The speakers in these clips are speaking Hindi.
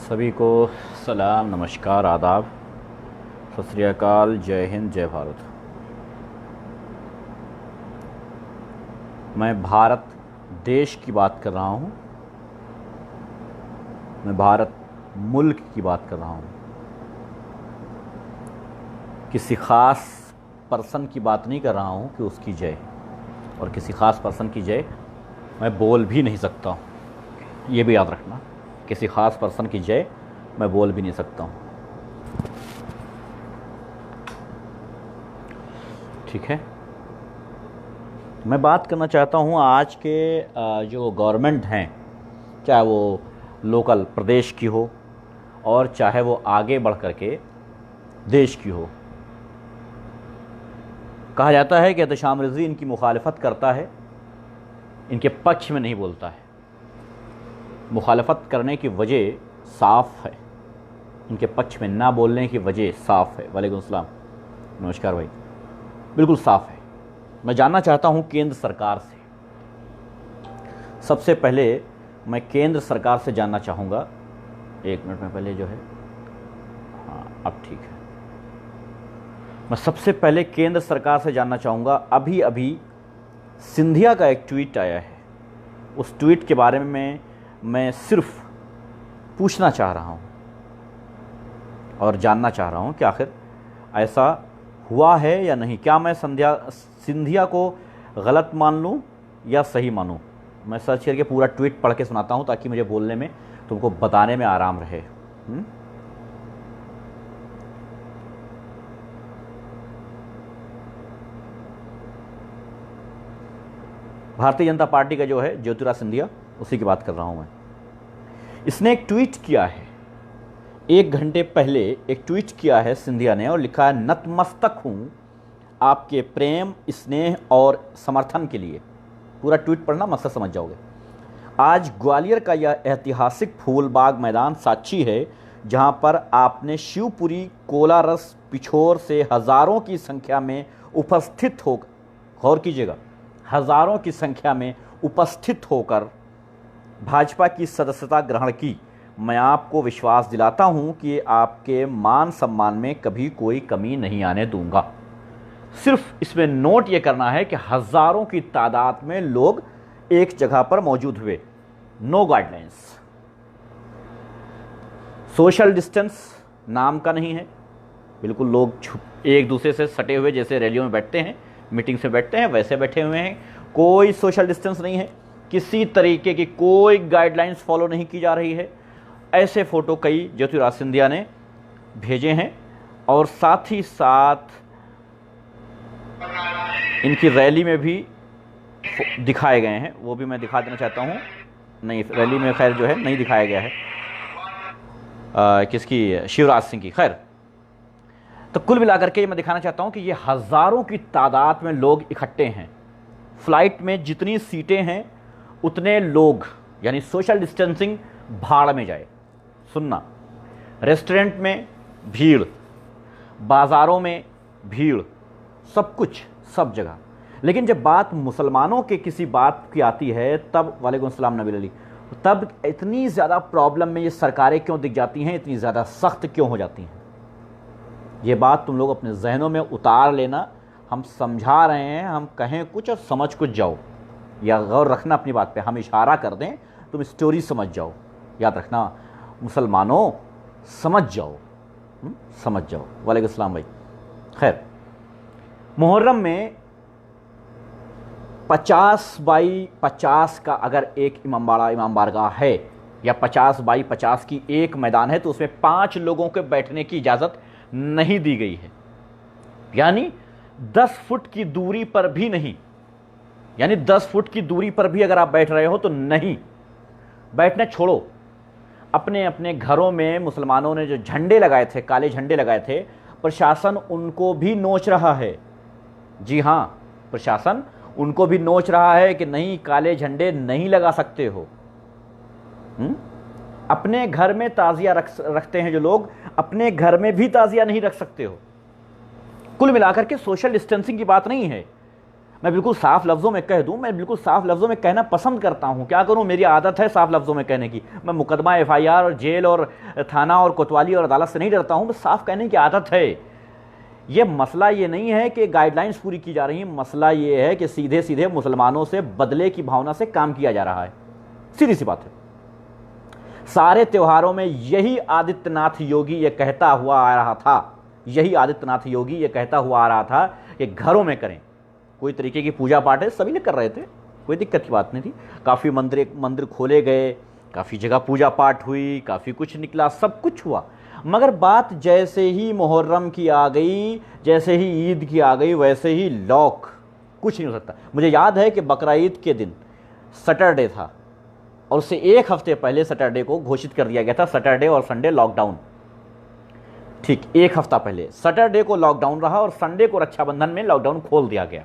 सभी को सलाम, नमस्कार, आदाब, सत श्री अकाल, जय हिंद, जय भारत। मैं भारत देश की बात कर रहा हूँ, मैं भारत मुल्क की बात कर रहा हूँ। किसी ख़ास पर्सन की बात नहीं कर रहा हूँ कि उसकी जय, और किसी ख़ास पर्सन की जय मैं बोल भी नहीं सकता हूँ, ये भी याद रखना। किसी ख़ास पर्सन की जय मैं बोल भी नहीं सकता हूँ, ठीक है। मैं बात करना चाहता हूँ आज के जो गवर्नमेंट हैं, चाहे वो लोकल प्रदेश की हो और चाहे वो आगे बढ़ कर के देश की हो। कहा जाता है कि एहतशाम रिजवी इनकी मुखालफत करता है, इनके पक्ष में नहीं बोलता है। मुखालफत करने की वजह साफ़ है, इनके पक्ष में ना बोलने की वजह साफ़ है। वालेकुम सलाम, नमस्कार भाई, बिल्कुल साफ़ है। मैं जानना चाहता हूँ केंद्र सरकार से, सबसे पहले मैं केंद्र सरकार से जानना चाहूँगा। एक मिनट में पहले जो है, हाँ अब ठीक है। मैं सबसे पहले केंद्र सरकार से जानना चाहूँगा, अभी अभी सिंधिया का एक ट्वीट आया है, उस ट्वीट के बारे में मैं सिर्फ पूछना चाह रहा हूँ और जानना चाह रहा हूँ कि आखिर ऐसा हुआ है या नहीं। क्या मैं सिंधिया को गलत मान लूँ या सही मानूँ? मैं सर्च करके पूरा ट्वीट पढ़ के सुनाता हूँ ताकि मुझे बोलने में, तुमको बताने में आराम रहे। भारतीय जनता पार्टी का जो है ज्योतिरादित्य सिंधिया, उसी की बात कर रहा हूँ मैं। इसने एक ट्वीट किया है, 1 घंटे पहले एक ट्वीट किया है सिंधिया ने, और लिखा है, नतमस्तक हूँ आपके प्रेम, स्नेह और समर्थन के लिए। पूरा ट्वीट पढ़ना, मकसद समझ जाओगे। आज ग्वालियर का यह ऐतिहासिक फूलबाग मैदान साक्षी है, जहाँ पर आपने शिवपुरी, कोलारस, पिछोर से हज़ारों की संख्या में उपस्थित होकर, गौर कीजिएगा, हज़ारों की संख्या में उपस्थित होकर भाजपा की सदस्यता ग्रहण की। मैं आपको विश्वास दिलाता हूं कि आपके मान सम्मान में कभी कोई कमी नहीं आने दूंगा। सिर्फ इसमें नोट ये करना है कि हज़ारों की तादाद में लोग एक जगह पर मौजूद हुए, नो गाइडलाइंस, सोशल डिस्टेंस नाम का नहीं है, बिल्कुल लोग एक दूसरे से सटे हुए, जैसे रैलियों में बैठते हैं, मीटिंग से बैठते हैं, वैसे बैठे हुए हैं। कोई सोशल डिस्टेंस नहीं है, किसी तरीके की कोई गाइडलाइंस फॉलो नहीं की जा रही है। ऐसे फ़ोटो कई ज्योतिरादित्य सिंधिया ने भेजे हैं, और साथ ही साथ इनकी रैली में भी दिखाए गए हैं, वो भी मैं दिखा देना चाहता हूँ। नहीं, रैली में खैर जो है नहीं दिखाया गया है, किसकी, शिवराज सिंह की। खैर, तो कुल मिलाकर के मैं दिखाना चाहता हूँ कि ये हज़ारों की तादाद में लोग इकट्ठे हैं। फ्लाइट में जितनी सीटें हैं उतने लोग, यानी सोशल डिस्टेंसिंग भाड़ में जाए। सुनना, रेस्टोरेंट में भीड़, बाज़ारों में भीड़, सब कुछ, सब जगह। लेकिन जब बात मुसलमानों के किसी बात की आती है, तब, वालेकुम सलाम नबील अली, तब इतनी ज़्यादा प्रॉब्लम में ये सरकारें क्यों दिख जाती हैं, इतनी ज़्यादा सख्त क्यों हो जाती हैं? ये बात तुम लोग अपने जहनों में उतार लेना। हम समझा रहे हैं, हम कहें कुछ और समझ कुछ जाओ, या गौर रखना अपनी बात पे। हम इशारा कर दें, तुम स्टोरी समझ जाओ। याद रखना, मुसलमानों समझ जाओ, समझ जाओ। वालेकुम सलाम भाई। खैर, मुहर्रम में 50 बाई 50 का अगर एक इमाम बारगाह है, या 50 बाई 50 की एक मैदान है, तो उसमें 5 लोगों के बैठने की इजाज़त नहीं दी गई है। यानी 10 फुट की दूरी पर भी नहीं, यानी 10 फुट की दूरी पर भी अगर आप बैठ रहे हो तो नहीं। बैठने छोड़ो, अपने अपने घरों में मुसलमानों ने जो झंडे लगाए थे, काले झंडे लगाए थे, प्रशासन उनको भी नोच रहा है। जी हाँ, प्रशासन उनको भी नोच रहा है कि नहीं, काले झंडे नहीं लगा सकते हो। अपने घर में ताजिया रखते हैं जो लोग, अपने घर में भी ताजिया नहीं रख सकते हो। कुल मिलाकर के सोशल डिस्टेंसिंग की बात नहीं है। मैं बिल्कुल साफ लफ्ज़ों में कह दूं, मैं बिल्कुल साफ लफ्ज़ों में कहना पसंद करता हूं। क्या करूं, मेरी आदत है साफ लफ्ज़ों में कहने की। मैं मुकदमा, एफआईआर और जेल और थाना और कोतवाली और अदालत से नहीं डरता हूं, बस साफ कहने की आदत है। ये मसला ये नहीं है कि गाइडलाइंस पूरी की जा रही हैं, मसला ये है कि सीधे सीधे मुसलमानों से बदले की भावना से काम किया जा रहा है। सीधी सी बात है। सारे त्योहारों में यही आदित्यनाथ योगी ये कहता हुआ आ रहा था, यही आदित्यनाथ योगी ये कहता हुआ आ रहा था कि घरों में करें। कोई तरीके की पूजा पाठ है, सभी लोग कर रहे थे, कोई दिक्कत की बात नहीं थी। काफ़ी मंदिर खोले गए, काफ़ी जगह पूजा पाठ हुई, काफ़ी कुछ निकला, सब कुछ हुआ। मगर बात जैसे ही मुहर्रम की आ गई, जैसे ही ईद की आ गई, वैसे ही लॉक, कुछ नहीं हो सकता। मुझे याद है कि बकरा ईद के दिन सैटरडे था और उससे एक हफ्ते पहले सैटरडे को घोषित कर दिया गया था सैटरडे और संडे लॉकडाउन। ठीक एक हफ्ता पहले सैटरडे को लॉकडाउन रहा और संडे को रक्षाबंधन में लॉकडाउन खोल दिया गया।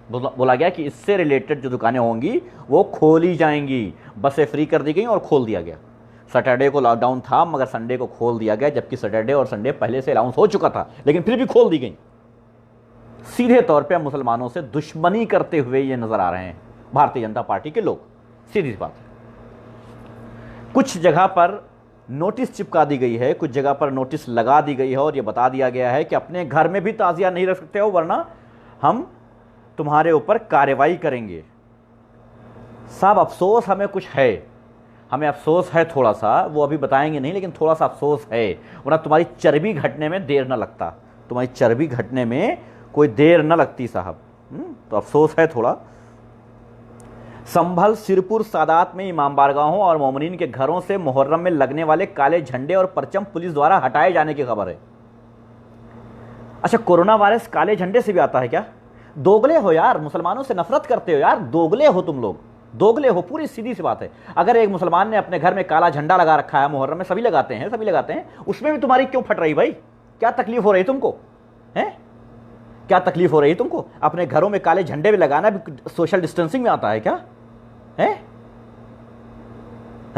बोला गया कि इससे रिलेटेड जो दुकानें होंगी वो खोली जाएंगी, बसें फ्री कर दी गई और खोल दिया गया। सैटरडे को लॉकडाउन था मगर संडे को खोल दिया गया, जबकि सैटरडे और संडे पहले से अनाउंस हो चुका था, लेकिन फिर भी खोल दी गई। सीधे तौर पे मुसलमानों से दुश्मनी करते हुए ये नजर आ रहे हैं भारतीय जनता पार्टी के लोग। सीधी सी बात है। कुछ जगह पर नोटिस चिपका दी गई है, कुछ जगह पर नोटिस लगा दी गई है और ये बता दिया गया है कि अपने घर में भी ताजिया नहीं रख सकते हो, वरना हम तुम्हारे ऊपर कार्रवाई करेंगे। साहब अफसोस हमें कुछ है, हमें अफसोस है थोड़ा सा, वो अभी बताएंगे नहीं, लेकिन थोड़ा सा अफसोस है, वरना तुम्हारी चर्बी घटने में देर न लगता, तुम्हारी चर्बी घटने में कोई देर न लगती साहब। तो अफसोस है थोड़ा। संभल, सिरपुर, सादात में इमाम बारगाहों और मोमिनीन के घरों से मुहर्रम में लगने वाले काले झंडे और परचम पुलिस द्वारा हटाए जाने की खबर है। अच्छा, कोरोना वायरस काले झंडे से भी आता है क्या? दोगले हो यार, मुसलमानों से नफरत करते हो यार, दोगले हो तुम लोग, दोगले हो, पूरी सीधी सी बात है। अगर एक मुसलमान ने अपने घर में काला झंडा लगा रखा है, मुहर्रम में सभी लगाते हैं, सभी लगाते हैं, उसमें भी तुम्हारी क्यों फट रही भाई? क्या तकलीफ हो रही तुमको है? क्या तकलीफ हो रही तुमको? अपने घरों में काले झंडे भी लगाना भी सोशल डिस्टेंसिंग में आता है क्या है?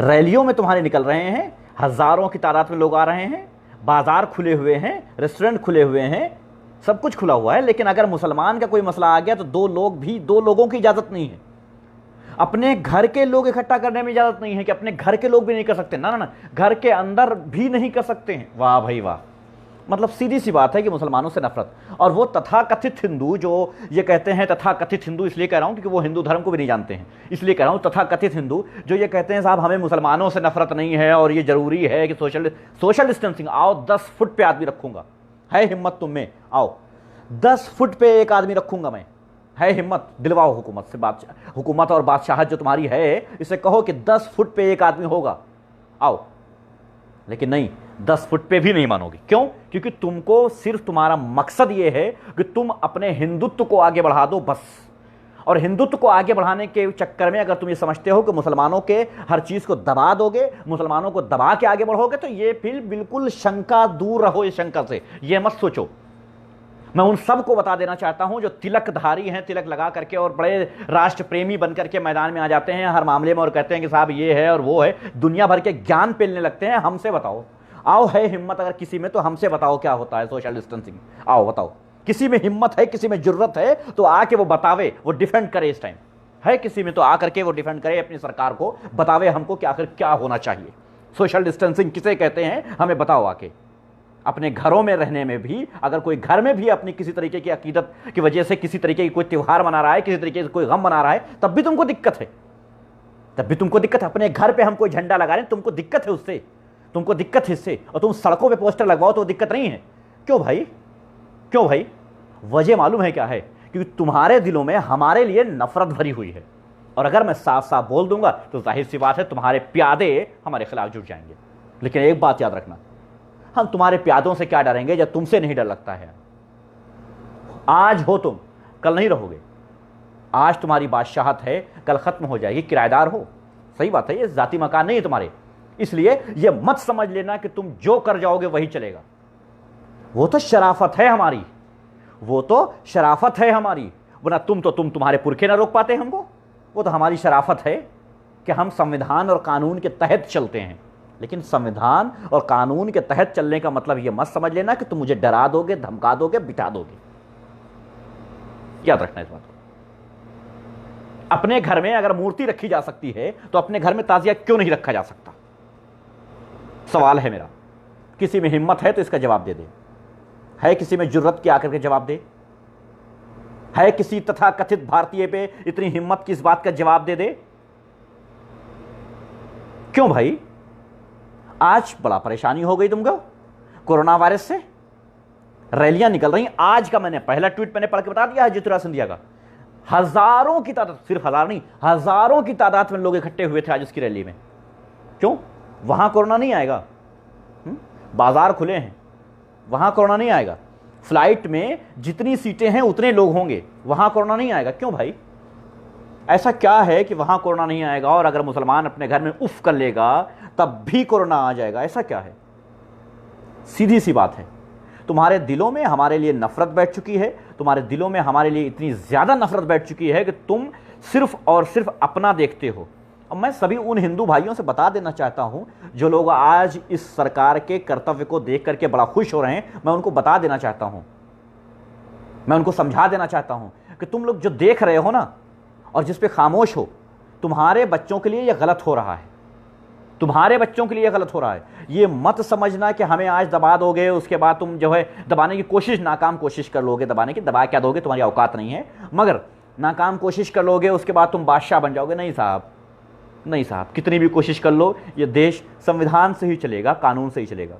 रैलियों में तुम्हारे निकल रहे हैं, हजारों की तादाद में लोग आ रहे हैं, बाजार खुले हुए हैं, रेस्टोरेंट खुले हुए हैं, सब कुछ खुला हुआ है, लेकिन अगर मुसलमान का कोई मसला आ गया तो दो लोगों की इजाजत नहीं है। अपने घर के लोग इकट्ठा करने में इजाजत नहीं है कि अपने घर के लोग भी नहीं कर सकते, ना ना ना, घर के अंदर भी नहीं कर सकते हैं। वाह भाई वाह, मतलब सीधी सी बात है कि मुसलमानों से नफरत। और वो तथाकथित हिंदू जो ये कहते हैं, तथाकथित हिंदू इसलिए कह रहा हूं क्योंकि वो हिंदू धर्म को भी नहीं जानते हैं, इसलिए कह रहा हूं तथाकथित हिंदू जो ये कहते हैं साहब हमें मुसलमानों से नफरत नहीं है और ये जरूरी है कि सोशल डिस्टेंसिंग। आओ 10 फुट पे आदमी रखूंगा, है हिम्मत तुम में? आओ 10 फुट पे एक आदमी रखूंगा मैं, है हिम्मत? दिलवाओ हुकूमत से बात, हुकूमत और बादशाहत जो तुम्हारी है, इसे कहो कि 10 फुट पे एक आदमी होगा, आओ। लेकिन नहीं, 10 फुट पे भी नहीं मानोगी। क्यों? क्योंकि तुमको सिर्फ तुम्हारा मकसद यह है कि तुम अपने हिंदुत्व को आगे बढ़ा दो बस। और हिंदुत्व को आगे बढ़ाने के चक्कर में अगर तुम ये समझते हो कि मुसलमानों के हर चीज को दबा दोगे, मुसलमानों को दबा के आगे बढ़ोगे, तो ये फिर बिल्कुल शंका, दूर रहो इस शंका से, ये मत सोचो। मैं उन सबको बता देना चाहता हूं जो तिलकधारी हैं, तिलक लगा करके और बड़े राष्ट्र प्रेमी बन करके मैदान में आ जाते हैं हर मामले में और कहते हैं कि साहब ये है और वो है, दुनिया भर के ज्ञान पेलने लगते हैं। हमसे बताओ, आओ, है हिम्मत अगर किसी में तो हमसे बताओ क्या होता है सोशल डिस्टेंसिंग। आओ बताओ, किसी में हिम्मत है, किसी में जुर्रत है तो आके वो बतावे, वो डिफेंड करे। इस टाइम है किसी में तो आकर के वो डिफेंड करे अपनी सरकार को, बतावे हमको कि आखिर क्या होना चाहिए, सोशल डिस्टेंसिंग किसे कहते हैं, हमें बताओ आके। अपने घरों में रहने में भी, अगर कोई घर में भी अपनी किसी तरीके की अकीदत की वजह से किसी तरीके की कोई त्यौहार मना रहा है, किसी तरीके से कोई गम मना रहा है, तब भी तुमको दिक्कत है, तब भी तुमको दिक्कत है। अपने घर पे हम कोई झंडा लगा रहे हैं, तुमको दिक्कत है उससे, तुमको दिक्कत है इससे, और तुम सड़कों पे पोस्टर लगवाओ तो दिक्कत नहीं है। क्यों भाई? क्यों भाई? वजह मालूम है क्या है? क्योंकि तुम्हारे दिलों में हमारे लिए नफरत भरी हुई है। और अगर मैं साफ साफ बोल दूंगा तो जाहिर सी बात है तुम्हारे प्यादे हमारे खिलाफ जुट जाएंगे। लेकिन एक बात याद रखना, हम तुम्हारे प्यादों से क्या डरेंगे जब तुमसे नहीं डर लगता है। आज हो तुम, कल नहीं रहोगे। आज तुम्हारी बादशाहत है, कल खत्म हो जाएगी, किराएदार हो। सही बात है, ये जाति मकान नहीं है तुम्हारे, इसलिए ये मत समझ लेना कि तुम जो कर जाओगे वही चलेगा। वो तो शराफत है हमारी, वो तो शराफत है हमारी, वरना तुम तुम्हारे पुरखे ना रोक पाते हमको। वो तो हमारी शराफत है कि हम संविधान और कानून के तहत चलते हैं। लेकिन संविधान और कानून के तहत चलने का मतलब यह मत समझ लेना कि तुम मुझे डरा दोगे, धमका दोगे, बिठा दोगे। याद रखना इस बात को। अपने घर में अगर मूर्ति रखी जा सकती है तो अपने घर में ताजिया क्यों नहीं रखा जा सकता? सवाल है मेरा। किसी में हिम्मत है तो इसका जवाब दे दे। है किसी में जुर्रत की आकर के जवाब दे? है किसी तथा कथित भारतीय पे इतनी हिम्मत की इस बात का जवाब दे दे? क्यों भाई? आज बड़ा परेशानी हो गई तुमको कोरोना वायरस से। रैलियां निकल रही। आज का मैंने पहला ट्वीट मैंने पढ़ के बता दिया है ज्योतिरादित्य सिंधिया का। हजारों की तादाद, सिर्फ हजार नहीं, हजारों की तादाद में लोग इकट्ठे हुए थे आज उसकी रैली में। क्यों? वहां कोरोना नहीं आएगा। बाजार खुले हैं, वहां कोरोना नहीं आएगा। फ्लाइट में जितनी सीटें हैं उतने लोग होंगे, वहां कोरोना नहीं आएगा। क्यों भाई? ऐसा क्या है कि वहां कोरोना नहीं आएगा और अगर मुसलमान अपने घर में उफ कर लेगा तब भी कोरोना आ जाएगा? ऐसा क्या है? सीधी सी बात है। तुम्हारे दिलों में हमारे लिए नफरत बैठ चुकी है। तुम्हारे दिलों में हमारे लिए इतनी ज्यादा नफरत बैठ चुकी है कि तुम सिर्फ और सिर्फ अपना देखते हो। और मैं सभी उन हिंदू भाइयों से बता देना चाहता हूं जो लोग आज इस सरकार के कर्तव्य को देख करके बड़ा खुश हो रहे हैं, मैं उनको बता देना चाहता हूं, मैं उनको समझा देना चाहता हूं कि तुम लोग जो देख रहे हो ना और जिस पे खामोश हो, तुम्हारे बच्चों के लिए यह गलत हो रहा है। तुम्हारे बच्चों के लिए गलत हो रहा है। ये मत समझना कि हमें आज दबा दोगे, उसके बाद तुम जो है दबाने की कोशिश, नाकाम कोशिश कर लोगे दबाने की। दबा क्या दोगे? तुम्हारी औकात नहीं है, मगर नाकाम कोशिश कर लोगे, उसके बाद तुम बादशाह बन जाओगे। नहीं साहब, नहीं साहब, कितनी भी कोशिश कर लो, ये देश संविधान से ही चलेगा, कानून से ही चलेगा।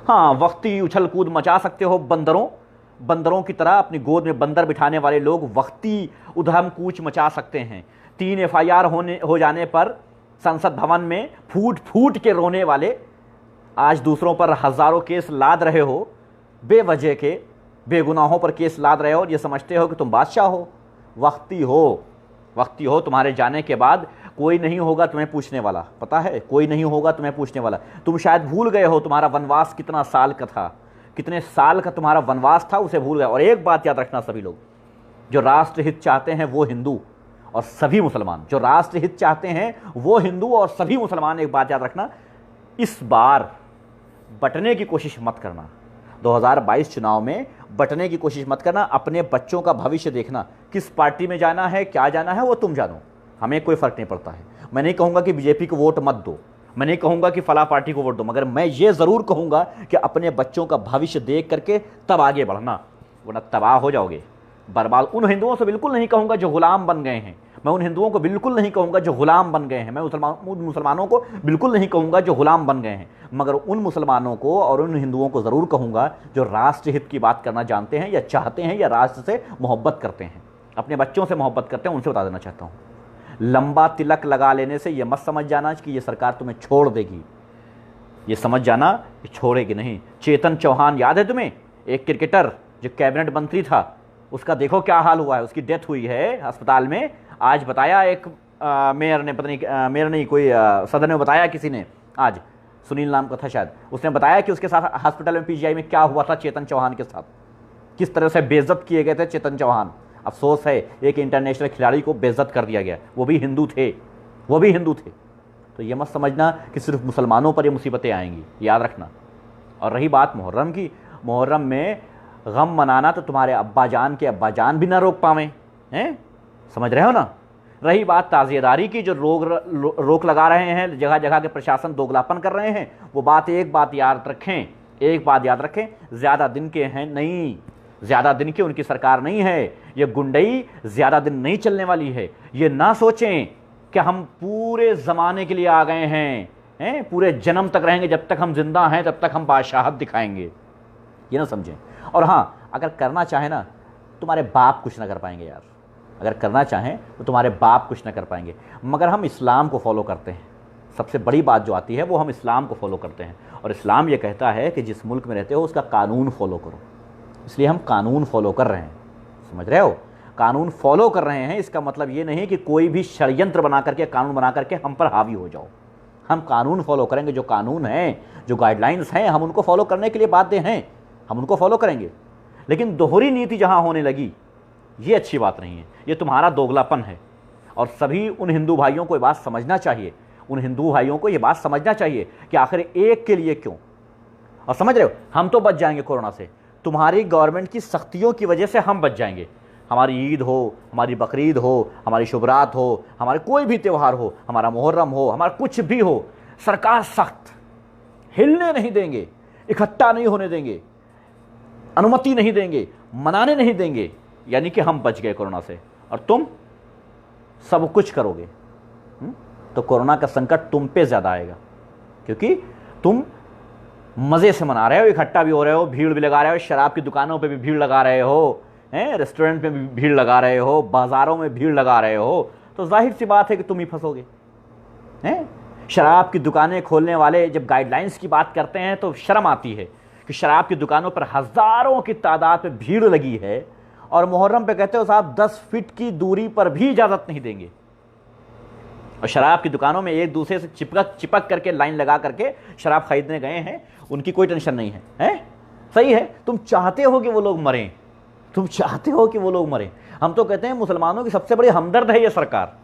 हाँ, वक्ती उछल कूद मचा सकते हो बंदरों की तरह। अपनी गोद में बंदर बिठाने वाले लोग वक्ती उधम कूच मचा सकते हैं। 3 FIR हो जाने पर संसद भवन में फूट फूट के रोने वाले आज दूसरों पर हजारों केस लाद रहे हो, बेवजह के बेगुनाहों पर केस लाद रहे हो और ये समझते हो कि तुम बादशाह हो। वक्ती हो। तुम्हारे जाने के बाद कोई नहीं होगा तुम्हें पूछने वाला, पता है? कोई नहीं होगा तुम्हें पूछने वाला। तुम शायद भूल गए हो तुम्हारा वनवास कितना साल का था, कितने साल का तुम्हारा वनवास था, उसे भूल गए। और एक बात याद रखना सभी लोग, जो राष्ट्रहित चाहते हैं वो हिंदू और सभी मुसलमान, जो राष्ट्रहित चाहते हैं वो हिंदू और सभी मुसलमान, एक बात याद रखना, इस बार बटने की कोशिश मत करना। 2022 चुनाव में बटने की कोशिश मत करना। अपने बच्चों का भविष्य देखना। किस पार्टी में जाना है, क्या जाना है, वो तुम जानो, हमें कोई फर्क नहीं पड़ता है। मैं नहीं कहूंगा कि बीजेपी को वोट मत दो, मैं नहीं कहूंगा कि फला पार्टी को वोट दो, मगर मैं ये जरूर कहूंगा कि अपने बच्चों का भविष्य देख करके तब आगे बढ़ना, वरना तबाह हो जाओगे, बर्बाद। उन हिंदुओं से बिल्कुल नहीं कहूंगा जो गुलाम बन गए हैं, मैं उन हिंदुओं को बिल्कुल नहीं कहूंगा जो गुलाम बन गए हैं, मैं उन मुसलमानों को बिल्कुल नहीं कहूंगा जो गुलाम बन गए हैं, मगर उन मुसलमानों को और उन हिंदुओं को जरूर कहूंगा जो राष्ट्रहित की बात करना जानते हैं या चाहते हैं या राष्ट्र से मोहब्बत करते हैं, अपने बच्चों से मोहब्बत करते हैं। उनसे बता देना चाहता हूं, लंबा तिलक लगा लेने से यह मत समझ जाना कि यह सरकार तुम्हें छोड़ देगी। ये समझ जाना कि छोड़ेगी नहीं। चेतन चौहान याद है तुम्हें? एक क्रिकेटर जो कैबिनेट मंत्री था, उसका देखो क्या हाल हुआ है। उसकी डेथ हुई है अस्पताल में। आज बताया एक मेयर ने, पता नहीं मेयर नहीं, कोई सदन में बताया किसी ने, आज सुनील नाम का था शायद, उसने बताया कि उसके साथ हॉस्पिटल में PGI में क्या हुआ था चेतन चौहान के साथ, किस तरह से बेइज्जत किए गए थे चेतन चौहान। अफसोस है एक इंटरनेशनल खिलाड़ी को बेइज्जत कर दिया गया, वो भी हिंदू थे। तो ये मत समझना कि सिर्फ मुसलमानों पर ये मुसीबतें आएंगी, याद रखना। और रही बात मुहर्रम की, मुहर्रम में गम मनाना तो तुम्हारे अब्बा जान के अब्बा जान भी ना रोक पावे हैं, समझ रहे हो ना। रही बात ताज़ियेदारी की, जो रोक लगा रहे हैं, जगह जगह के प्रशासन दोगलापन कर रहे हैं, वो बात एक बात याद रखें, ज़्यादा दिन के हैं नहीं, ज़्यादा दिन की उनकी सरकार नहीं है। ये गुंडई ज़्यादा दिन नहीं चलने वाली है। ये ना सोचें कि हम पूरे ज़माने के लिए आ गए हैं, पूरे जन्म तक रहेंगे, जब तक हम जिंदा हैं तब तक हम बादशाहत दिखाएंगे, ये ना समझें। और हाँ, अगर करना चाहे ना, तुम्हारे बाप कुछ ना कर पाएंगे यार। अगर करना चाहें तो तुम्हारे बाप कुछ ना कर पाएंगे, मगर हम इस्लाम को फॉलो करते हैं। सबसे बड़ी बात जो आती है वो हम इस्लाम को फॉलो करते हैं, और इस्लाम ये कहता है कि जिस मुल्क में रहते हो उसका कानून फॉलो करो। इसलिए हम कानून फॉलो कर रहे हैं, समझ रहे हो। कानून फॉलो कर रहे हैं, इसका मतलब ये नहीं कि कोई भी षड्यंत्र बना करके, कानून बना करके हम पर हावी हो जाओ। हम कानून फॉलो करेंगे, जो कानून है, जो गाइडलाइंस हैं, हम उनको फॉलो करने के लिए बाध्य हैं, हम उनको फॉलो करेंगे। लेकिन दोहरी नीति जहां होने लगी, ये अच्छी बात नहीं है, ये तुम्हारा दोगलापन है। और सभी उन हिंदू भाइयों को ये बात समझना चाहिए, कि आखिर एक के लिए क्यों। और समझ रहे हो, हम तो बच जाएंगे कोरोना से, तुम्हारी गवर्नमेंट की सख्तियों की वजह से हम बच जाएंगे। हमारी ईद हो, हमारी बकरीद हो, हमारी शुभरात हो, हमारे कोई भी त्यौहार हो, हमारा मुहर्रम हो, हमारा कुछ भी हो, सरकार सख्त, हिलने नहीं देंगे, इकट्ठा नहीं होने देंगे, अनुमति नहीं देंगे, मनाने नहीं देंगे। यानी कि हम बच गए कोरोना से और तुम सब कुछ करोगे। तो कोरोना का संकट तुम पे ज्यादा आएगा, क्योंकि तुम मजे से मना रहे हो, इकट्ठा भी हो रहे हो, भीड़ भी लगा रहे हो, शराब की दुकानों पे भी भीड़ लगा रहे हो, रेस्टोरेंट में भी भीड़ लगा रहे हो, बाजारों में भीड़ लगा रहे हो, तो जाहिर सी बात है कि तुम ही फंसोगे। शराब की दुकानें खोलने वाले जब गाइडलाइंस की बात करते हैं तो शर्म आती है कि शराब की दुकानों पर हजारों की तादाद में भीड़ लगी है और मुहर्रम पे कहते हो साहब 10 फीट की दूरी पर भी इजाजत नहीं देंगे। और शराब की दुकानों में एक दूसरे से चिपक करके लाइन लगा करके शराब खरीदने गए हैं, उनकी कोई टेंशन नहीं है, सही है। तुम चाहते हो कि वो लोग मरें, तुम चाहते हो कि वो लोग मरें। हम तो कहते हैं मुसलमानों की सबसे बड़ी हमदर्द है ये सरकार,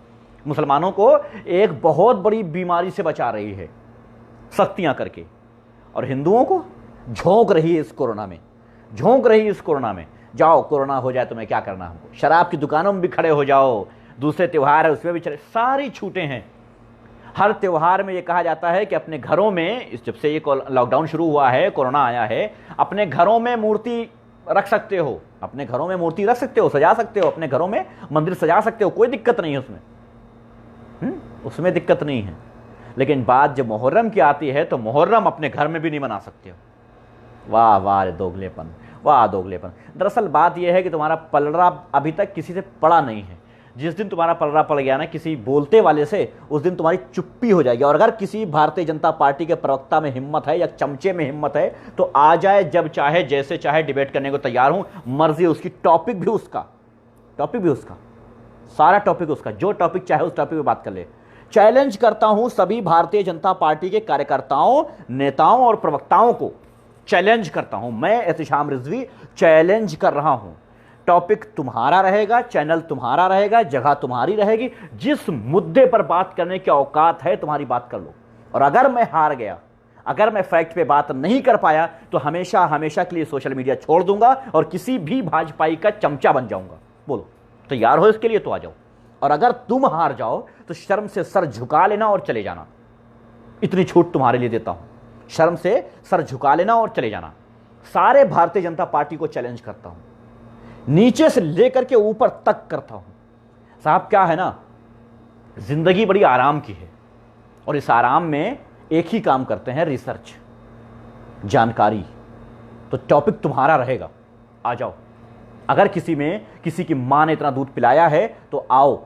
मुसलमानों को एक बहुत बड़ी बीमारी से बचा रही है सख्तियां करके, और हिंदुओं को झोंक रही है इस कोरोना में, झोंक रही है इस कोरोना में। जाओ कोरोना हो जाए तुम्हें क्या करना, हमको शराब की दुकानों में भी खड़े हो जाओ, दूसरे त्यौहार है उसमें भी चले, सारी छूटें हैं। हर त्यौहार में ये कहा जाता है कि अपने घरों में, जब से ये लॉकडाउन शुरू हुआ है, कोरोना आया है, अपने घरों में मूर्ति रख सकते हो, अपने घरों में मूर्ति रख सकते हो, सजा सकते हो, अपने घरों में मंदिर सजा सकते हो, कोई दिक्कत नहीं है उसमें, उसमें दिक्कत नहीं है। लेकिन बात जब मुहर्रम की आती है तो मुहर्रम अपने घर में भी नहीं मना सकते हो। वाह वाह रे दोगलेपन, वाह दोगलेपन। दरअसल बात यह है कि तुम्हारा पलड़ा अभी तक किसी से पड़ा नहीं है। जिस दिन तुम्हारा पलड़ा पड़ गया ना किसी बोलते वाले से, उस दिन तुम्हारी चुप्पी हो जाएगी। और अगर किसी भारतीय जनता पार्टी के प्रवक्ता में हिम्मत है या चमचे में हिम्मत है तो आ जाए, जब चाहे जैसे चाहे डिबेट करने को तैयार हूं, मर्जी उसकी, टॉपिक भी उसका, सारा टॉपिक उसका, जो टॉपिक चाहे उस टॉपिक पे बात कर ले। चैलेंज करता हूं सभी भारतीय जनता पार्टी के कार्यकर्ताओं, नेताओं और प्रवक्ताओं को चैलेंज करता हूं। मैं एहतिशाम रिजवी चैलेंज कर रहा हूं। टॉपिक तुम्हारा रहेगा, चैनल तुम्हारा रहेगा, जगह तुम्हारी रहेगी, जिस मुद्दे पर बात करने की औकात है तुम्हारी बात कर लो। और अगर मैं हार गया, अगर मैं फैक्ट पे बात नहीं कर पाया तो हमेशा हमेशा के लिए सोशल मीडिया छोड़ दूंगा और किसी भी भाजपाई का चमचा बन जाऊंगा। बोलो तैयार हो इसके लिए तो आ जाओ। और अगर तुम हार जाओ तो शर्म से सर झुका लेना और चले जाना। इतनी छूट तुम्हारे लिए देता हूं, शर्म से सर झुका लेना और चले जाना। सारे भारतीय जनता पार्टी को चैलेंज करता हूं, नीचे से लेकर के ऊपर तक करता हूं। साहब क्या है ना, जिंदगी बड़ी आराम की है और इस आराम में एक ही काम करते हैं, रिसर्च, जानकारी। तो टॉपिक तुम्हारा रहेगा, आ जाओ। अगर किसी की मां ने इतना दूध पिलाया है तो आओ,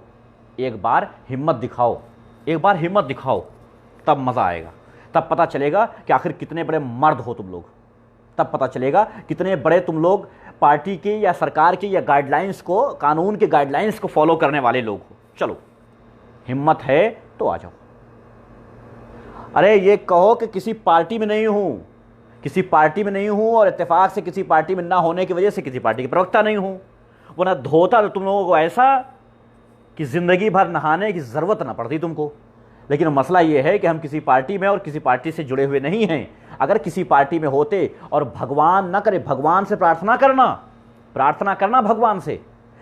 एक बार हिम्मत दिखाओ, एक बार हिम्मत दिखाओ, तब मजा आएगा। तब पता चलेगा कि आखिर कितने बड़े मर्द हो तुम लोग। तब पता चलेगा कितने बड़े तुम लोग पार्टी की या सरकार की या गाइडलाइंस को, कानून के गाइडलाइंस को फॉलो करने वाले लोग हो। चलो हिम्मत है तो आ जाओ। अरे ये कहो कि किसी पार्टी में नहीं हूं, किसी पार्टी में नहीं हूं और इत्तेफाक से किसी पार्टी में ना होने की वजह से किसी पार्टी के प्रवक्ता नहीं हूं, वो ना धोता तुम लोगों को ऐसा कि जिंदगी भर नहाने की जरूरत ना पड़ती तुमको। लेकिन मसला यह है कि हम किसी पार्टी में और किसी पार्टी से जुड़े हुए नहीं हैं। अगर किसी पार्टी में होते, और भगवान ना करे, भगवान से प्रार्थना करना भगवान से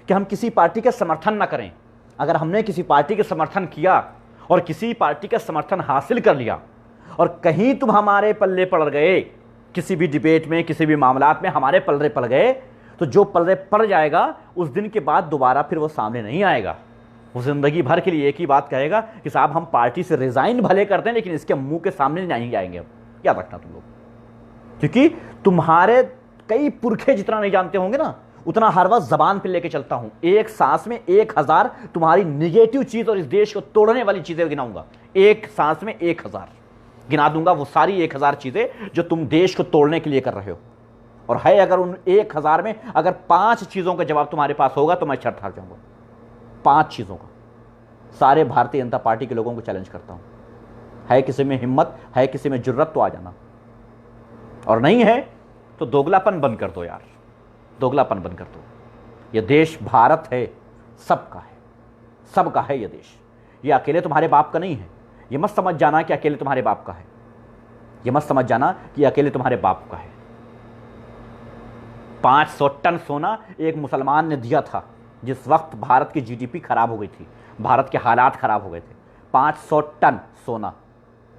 कि हम किसी पार्टी के समर्थन ना करें। अगर हमने किसी पार्टी के समर्थन किया और किसी पार्टी का समर्थन हासिल कर लिया और कहीं तुम हमारे पल्ले पड़ गए, किसी भी डिबेट में, किसी भी मामलात में हमारे पल्ले पड़ गए, तो जो पल्ले पड़ जाएगा उस दिन के बाद दोबारा फिर वो सामने नहीं आएगा। वो जिंदगी भर के लिए एक ही बात कहेगा कि साहब हम पार्टी से रिजाइन भले करते हैं लेकिन इसके मुंह के सामने नहीं आएंगे। हम याद रखना तुम लोग, क्योंकि तुम्हारे कई पुरखे जितना नहीं जानते होंगे ना, उतना हर वक्त जबान पे लेके चलता हूं। एक सांस में 1000 तुम्हारी निगेटिव चीज और इस देश को तोड़ने वाली चीजें गिनाऊंगा। एक सांस में 1000 गिना दूंगा, वो सारी 1000 चीजें जो तुम देश को तोड़ने के लिए कर रहे हो। और है अगर उन 1000 में अगर 5 चीजों का जवाब तुम्हारे पास होगा तो मैं शर्त हार जाऊंगा। 5 चीजों का। सारे भारतीय जनता पार्टी के लोगों को चैलेंज करता हूं, है किसी में हिम्मत, है किसी में जुर्रत तो आ जाना, और नहीं है तो दोगलापन बंद कर दो यार, दोगलापन बंद कर दो। यह देश भारत है, सबका है, सबका है यह देश। यह अकेले तुम्हारे बाप का नहीं है। यह मत समझ जाना कि अकेले तुम्हारे बाप का है, यह मत समझ जाना कि अकेले तुम्हारे बाप का है। 500 टन सोना एक मुसलमान ने दिया था जिस वक्त भारत की जीडीपी खराब हो गई थी, भारत के हालात खराब हो गए थे, 500 टन सोना,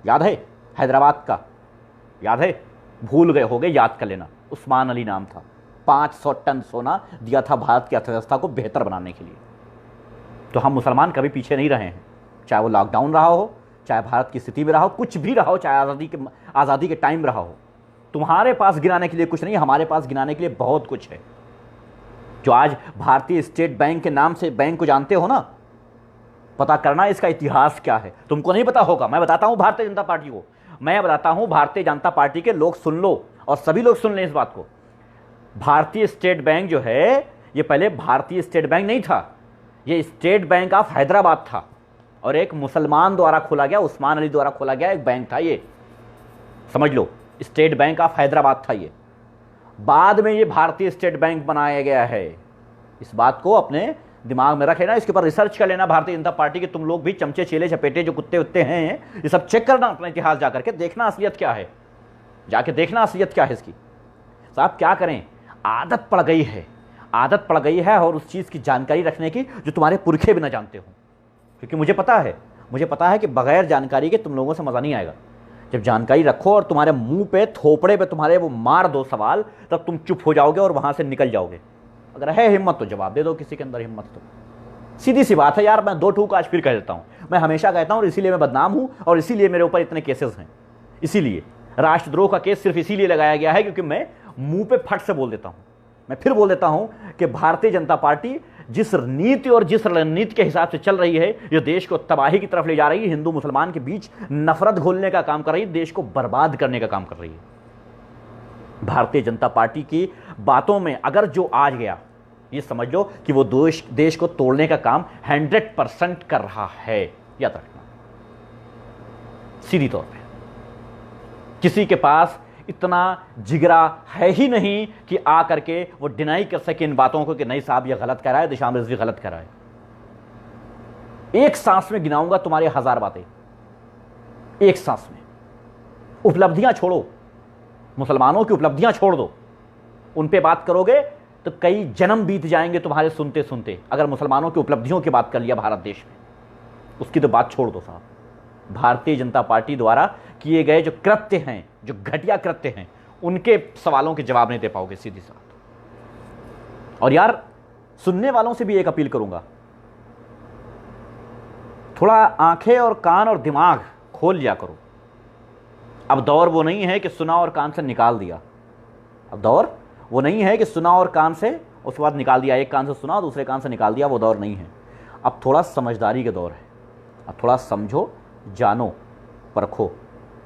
याद है? हैदराबाद का, याद है? भूल गए होगे, याद कर लेना, उस्मान अली नाम था। 500 टन सोना दिया था भारत की अर्थव्यवस्था को बेहतर बनाने के लिए। तो हम मुसलमान कभी पीछे नहीं रहे हैं, चाहे वो लॉकडाउन रहा हो, चाहे भारत की स्थिति में रहा हो, कुछ भी रहा हो, चाहे आज़ादी के टाइम रहा हो। तुम्हारे पास गिनाने के लिए कुछ नहीं, हमारे पास गिनाने के लिए बहुत कुछ है। जो आज भारतीय स्टेट बैंक के नाम से बैंक को जानते हो ना, पता करना इसका इतिहास क्या है। तुमको नहीं पता होगा, मैं बताता हूं भारतीय जनता पार्टी को, मैं बताता हूं भारतीय जनता पार्टी के लोग सुन लो, और सभी लोग सुन लें इस बात को। भारतीय स्टेट बैंक जो है, ये पहले भारतीय स्टेट बैंक नहीं था, ये स्टेट बैंक ऑफ हैदराबाद था, और एक मुसलमान द्वारा खोला गया, उस्मान अली द्वारा खोला गया एक बैंक था। ये समझ लो, स्टेट बैंक ऑफ हैदराबाद था ये। बाद में ये भारतीय स्टेट बैंक बनाया गया है। इस बात को अपने दिमाग में रख लेना, इसके ऊपर रिसर्च कर लेना। भारतीय जनता पार्टी के तुम लोग भी चमचे चेले चपेटे जो कुत्ते उत्ते हैं, ये सब चेक करना अपना इतिहास जाकर के, देखना असलियत क्या है, जाके देखना असलियत क्या है इसकी। साहब क्या करें, आदत पड़ गई है, आदत पड़ गई है, और उस चीज़ की जानकारी रखने की जो तुम्हारे पुरखे भी ना जानते हो। क्योंकि मुझे पता है कि बगैर जानकारी के तुम लोगों से मज़ा नहीं आएगा। जब जानकारी रखो और तुम्हारे मुंह पे, थोपड़े पे तुम्हारे वो मार दो सवाल, तब तुम चुप हो जाओगे और वहां से निकल जाओगे। अगर है हिम्मत तो जवाब दे दो, किसी के अंदर हिम्मत तो सीधी सी बात है यार। मैं दो ठूक आज फिर कह देता हूं, मैं हमेशा कहता हूं, और इसीलिए मैं बदनाम हूं, और इसीलिए मेरे ऊपर इतने केसेस हैं। इसीलिए राष्ट्रद्रोह का केस सिर्फ इसीलिए लगाया गया है क्योंकि मैं मुंह पे फट से बोल देता हूं। मैं फिर बोल देता हूं कि भारतीय जनता पार्टी जिस नीति और जिस रणनीति के हिसाब से चल रही है, जो देश को तबाही की तरफ ले जा रही है, हिंदू मुसलमान के बीच नफरत घोलने का काम कर रही है, देश को बर्बाद करने का काम कर रही है। भारतीय जनता पार्टी की बातों में अगर जो आज गया, ये समझ लो कि वो देश को तोड़ने का काम 100% कर रहा है। याद रखना, सीधी तौर पे किसी के पास इतना जिगरा है ही नहीं कि आ करके वो डिनाई कर सके इन बातों को कि नहीं साहब ये गलत कर रहा है, दिशा में भी गलत कर रहा है। एक सांस में गिनाऊंगा तुम्हारे 1000 बातें, एक सांस में। उपलब्धियां छोड़ो, मुसलमानों की उपलब्धियां छोड़ दो, उन पे बात करोगे तो कई जन्म बीत जाएंगे तुम्हारे सुनते सुनते। अगर मुसलमानों की उपलब्धियों की बात कर लिया भारत देश में, उसकी तो बात छोड़ दो साहब। भारतीय जनता पार्टी द्वारा किए गए जो कृत्य हैं, जो घटिया कृत्य हैं, उनके सवालों के जवाब नहीं दे पाओगे, सीधी सी बात। और यार सुनने वालों से भी एक अपील करूंगा, थोड़ा आंखें और कान और दिमाग खोल लिया करो। अब दौर वो नहीं है कि सुना और कान से निकाल दिया, अब दौर वो नहीं है कि सुना और कान से उसके बाद निकाल दिया, एक कान से सुना दूसरे कान से निकाल दिया, वो दौर नहीं है। अब थोड़ा समझदारी का दौर है। अब थोड़ा समझो, जानो, परखो।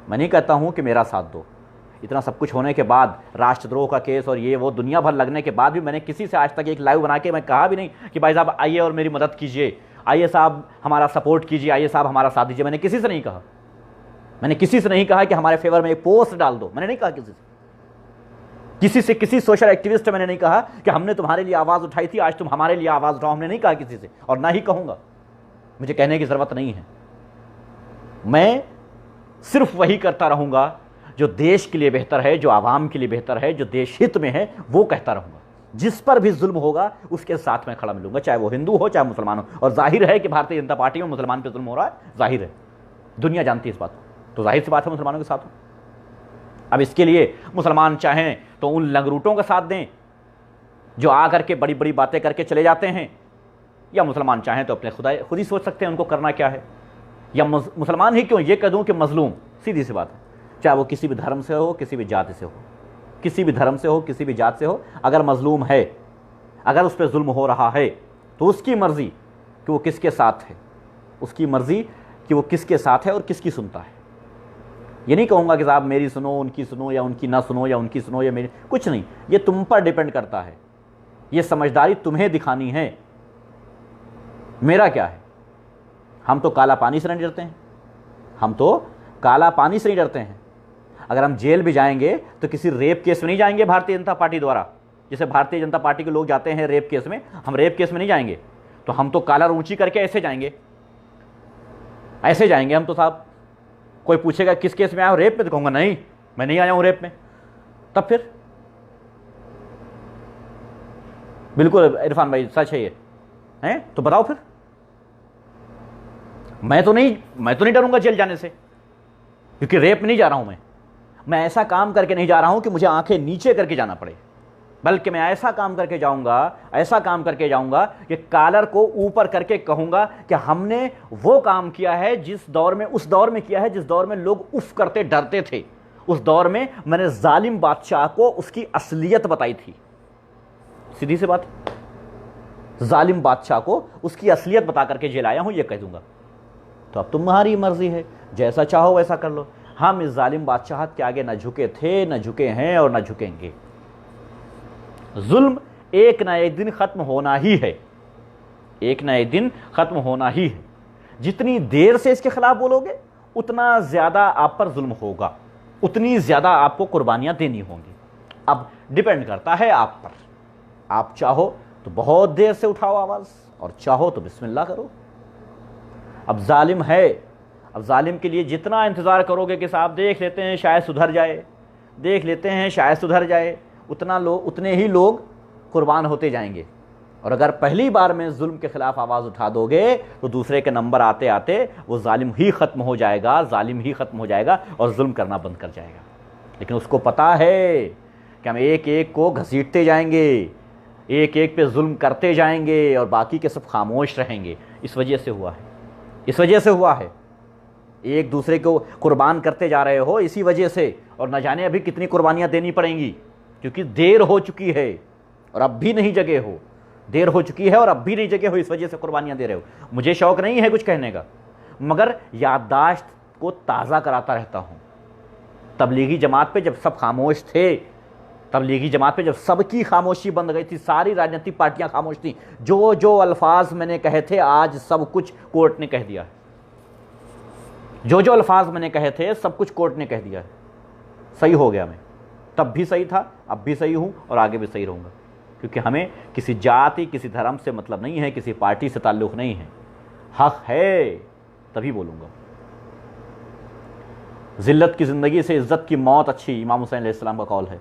मैं नहीं कहता हूं कि मेरा साथ दो। इतना सब कुछ होने के बाद, राष्ट्रद्रोह का केस और ये वो दुनिया भर लगने के बाद भी मैंने किसी से आज तक एक लाइव बना के मैं कहा भी नहीं कि भाई साहब आइए और मेरी मदद कीजिए, आइए साहब हमारा सपोर्ट कीजिए, आइए साहब हमारा साथ दीजिए। मैंने किसी से नहीं कहा, मैंने किसी से नहीं कहा कि हमारे फेवर में एक पोस्ट डाल दो। मैंने नहीं कहा किसी सोशल एक्टिविस्ट मैंने नहीं कहा कि हमने तुम्हारे लिए आवाज उठाई थी, आज तुम हमारे लिए आवाज उठाओ। हमने नहीं कहा किसी से, और ना ही कहूंगा, मुझे कहने की जरूरत नहीं है। मैं सिर्फ वही करता रहूंगा जो देश के लिए बेहतर है, जो आवाम के लिए बेहतर है, जो देश हित में है, वो कहता रहूंगा। जिस पर भी जुल्म होगा उसके साथ में खड़ा मिलूंगा, चाहे वो हिंदू हो चाहे मुसलमान हो। और जाहिर है कि भारतीय जनता पार्टी में मुसलमान पे जुल्म हो रहा है, जाहिर है, दुनिया जानती है इस बात को, तो जाहिर सी बात है मुसलमानों के साथ हो। अब इसके लिए मुसलमान चाहें तो उन लंगरूटों का साथ दें जो आकर के बड़ी बड़ी बातें करके चले जाते हैं, या मुसलमान चाहें तो अपने खुद ही सोच सकते हैं उनको करना क्या है। या मुसलमान ही क्यों, ये कह दूं कि मजलूम, सीधी सी बात है, चाहे वो किसी भी धर्म से हो, किसी भी जाति से हो, किसी भी धर्म से हो, किसी भी जात से हो, अगर मजलूम है, अगर उस पर जुल्म हो रहा है, तो उसकी मर्जी कि वो किसके साथ है, उसकी मर्जी कि वो किसके साथ है और किसकी सुनता है। ये नहीं कहूँगा कि साहब मेरी सुनो, उनकी सुनो, या उनकी ना सुनो, या उनकी सुनो या मेरी, कुछ नहीं, ये तुम पर डिपेंड करता है। ये समझदारी तुम्हें दिखानी है, मेरा क्या है। हम तो काला पानी से नहीं डरते हैं, हम तो काला पानी से नहीं डरते हैं। अगर हम जेल भी जाएंगे तो किसी रेप केस में नहीं जाएंगे भारतीय जनता पार्टी द्वारा। जैसे भारतीय जनता पार्टी के लोग जाते हैं रेप केस में, हम रेप केस में नहीं जाएंगे। तो हम तो कालर ऊंची करके ऐसे जाएंगे, ऐसे जाएंगे हम तो साहब। कोई पूछेगा किस केस में आया हो, रेप में, तो कहूंगा नहीं मैं नहीं आया हूं रेप में। तब फिर बिल्कुल इरफान भाई सच है ये, हैं? तो बताओ फिर। मैं तो नहीं डरूंगा जेल जाने से, क्योंकि रेप में नहीं जा रहा हूं मैं ऐसा काम करके नहीं जा रहा हूं कि मुझे आंखें नीचे करके जाना पड़े, बल्कि मैं ऐसा काम करके जाऊंगा कि कॉलर को ऊपर करके कहूंगा कि हमने वो काम किया है उस दौर में किया है जिस दौर में लोग उफ करते डरते थे। उस दौर में मैंने जालिम बादशाह को उसकी असलियत बताई थी। सीधी सी बात, जालिम बादशाह को उसकी असलियत बता करके जेल आया हूं, यह कह दूंगा। तो अब तुम्हारी मर्जी है, जैसा चाहो वैसा कर लो। हम इस जालिम बादशाह के आगे न झुके थे, न झुके हैं और न झुकेंगे। जुल्म एक ना एक दिन खत्म होना ही है, एक ना एक दिन खत्म होना ही है। जितनी देर से इसके खिलाफ बोलोगे उतना ज्यादा आप पर जुल्म होगा, उतनी ज्यादा आपको कुर्बानियां देनी होंगी। अब डिपेंड करता है आप पर। आप चाहो तो बहुत देर से उठाओ आवाज, और चाहो तो बिस्मिल्लाह करो। अब जालिम है, अब जालिम के लिए जितना इंतजार करोगे कि साहब देख लेते हैं शायद सुधर जाए, उतने ही लोग कुर्बान होते जाएंगे। और अगर पहली बार में जुल्म के खिलाफ आवाज उठा दोगे तो दूसरे के नंबर आते आते वो जालिम ही खत्म हो जाएगा और जुल्म करना बंद कर जाएगा। लेकिन उसको पता है कि हम एक एक को घसीटते जाएंगे, एक एक पे जुल्म करते जाएंगे और बाकी के सब खामोश रहेंगे। इस वजह से हुआ है। एक दूसरे को कुर्बान करते जा रहे हो इसी वजह से, और न जाने अभी कितनी कुर्बानियां देनी पड़ेंगी, क्योंकि देर हो चुकी है और अब भी नहीं जगे हो। इस वजह से कुर्बानियां दे रहे हो। मुझे शौक नहीं है कुछ कहने का, मगर याददाश्त को ताज़ा कराता रहता हूं। तबलीगी जमात पे जब सब खामोश थे, जब सबकी खामोशी बंद गई थी, सारी राजनीतिक पार्टियां खामोश थी, जो अल्फाज मैंने कहे थे आज सब कुछ कोर्ट ने कह दिया है। जो अल्फाज मैंने कहे थे सब कुछ कोर्ट ने कह दिया है। सही हो गया मैं, तब भी सही था, अब भी सही हूं और आगे भी सही रहूंगा, क्योंकि हमें किसी जाति किसी धर्म से मतलब नहीं है, किसी पार्टी से ताल्लुक नहीं है। हक है तभी बोलूंगा। जिल्लत की जिंदगी से इज्जत की मौत अच्छी, इमाम हुसैन अलैहिस्सलाम का कौल है।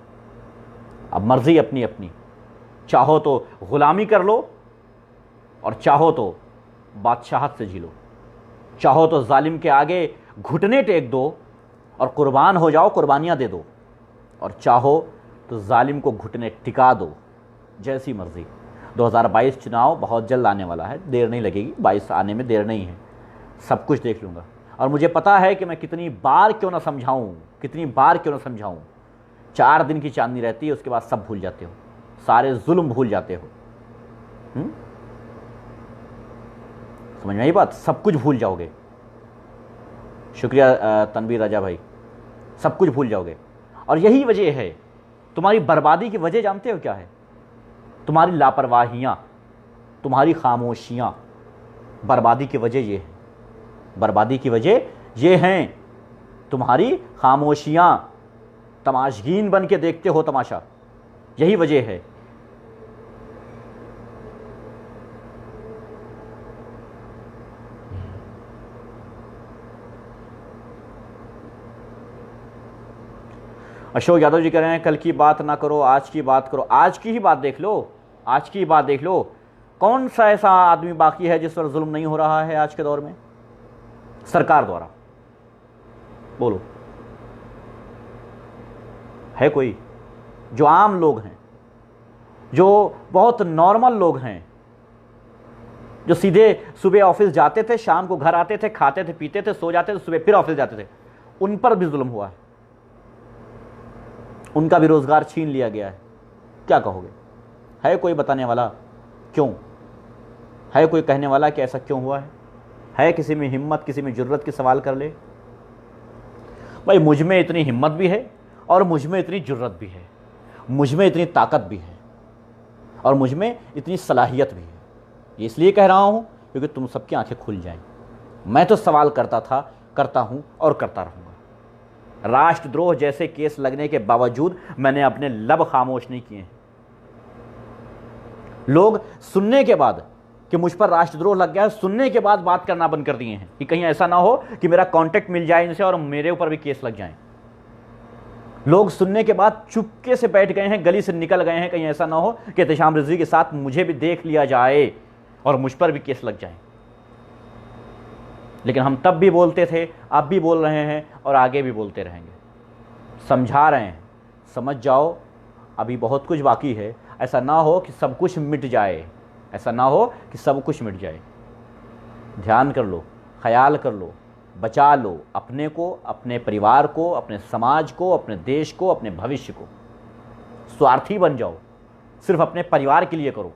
अब मर्जी अपनी अपनी, चाहो तो गुलामी कर लो और चाहो तो बादशाहत से जी लो, चाहो तो जालिम के आगे घुटने टेक दो और कुर्बान हो जाओ, कुर्बानियां दे दो, और चाहो तो जालिम को घुटने टिका दो, जैसी मर्जी। 2022 चुनाव बहुत जल्द आने वाला है, देर नहीं लगेगी, 22 आने में देर नहीं है। सब कुछ देख लूँगा और मुझे पता है कि मैं कितनी बार क्यों ना समझाऊँ 4 दिन की चांदनी रहती है, उसके बाद सब भूल जाते हो, सारे जुल्म भूल जाते हो। समझ में आई बात? सब कुछ भूल जाओगे। शुक्रिया तनवीर राजा भाई, सब कुछ भूल जाओगे। और यही वजह है, तुम्हारी बर्बादी की वजह जानते हो क्या है? तुम्हारी लापरवाहियां, तुम्हारी खामोशियां। बर्बादी की वजह ये हैं, तुम्हारी खामोशियां। तमाशगीन बन के देखते हो तमाशा, यही वजह है। अशोक यादव जी कह रहे हैं कल की बात ना करो, आज की बात करो। आज की ही बात देख लो, कौन सा ऐसा आदमी बाकी है जिस पर जुल्म नहीं हो रहा है आज के दौर में सरकार द्वारा? बोलो, है कोई? जो आम लोग हैं, जो बहुत नॉर्मल लोग हैं, जो सीधे सुबह ऑफिस जाते थे, शाम को घर आते थे, खाते थे, पीते थे, सो जाते थे, सुबह फिर ऑफिस जाते थे, उन पर भी जुल्म हुआ है, उनका भी रोजगार छीन लिया गया है। क्या कहोगे? है कोई बताने वाला? क्यों है कोई कहने वाला कि ऐसा क्यों हुआ है किसी में हिम्मत, किसी में जुर्रत की सवाल कर ले? भाई मुझ में इतनी हिम्मत भी है और मुझ में इतनी जुर्रत भी है, मुझ में इतनी ताकत भी है और मुझ में इतनी सलाहियत भी है। ये इसलिए कह रहा हूं क्योंकि तुम सबकी आंखें खुल जाएं। मैं तो सवाल करता था, करता हूं और करता रहूंगा। राष्ट्रद्रोह जैसे केस लगने के बावजूद मैंने अपने लब खामोश नहीं किए हैं। लोग सुनने के बाद कि मुझ पर राष्ट्रद्रोह लग गया है, सुनने के बाद बात करना बंद कर दिए हैं कि कहीं ऐसा ना हो कि मेरा कांटेक्ट मिल जाए इनसे और मेरे ऊपर भी केस लग जाए। लोग सुनने के बाद चुपके से बैठ गए हैं, गली से निकल गए हैं, कहीं ऐसा ना हो कि एहतिशाम रिजवी के साथ मुझे भी देख लिया जाए और मुझ पर भी केस लग जाएं। लेकिन हम तब भी बोलते थे, अब भी बोल रहे हैं और आगे भी बोलते रहेंगे। समझा रहे हैं, समझ जाओ, अभी बहुत कुछ बाकी है। ऐसा ना हो कि सब कुछ मिट जाए, ऐसा ना हो कि सब कुछ मिट जाए। ध्यान कर लो, ख्याल कर लो, बचा लो अपने को, अपने परिवार को, अपने समाज को, अपने देश को, अपने भविष्य को। स्वार्थी बन जाओ, सिर्फ अपने परिवार के लिए करो,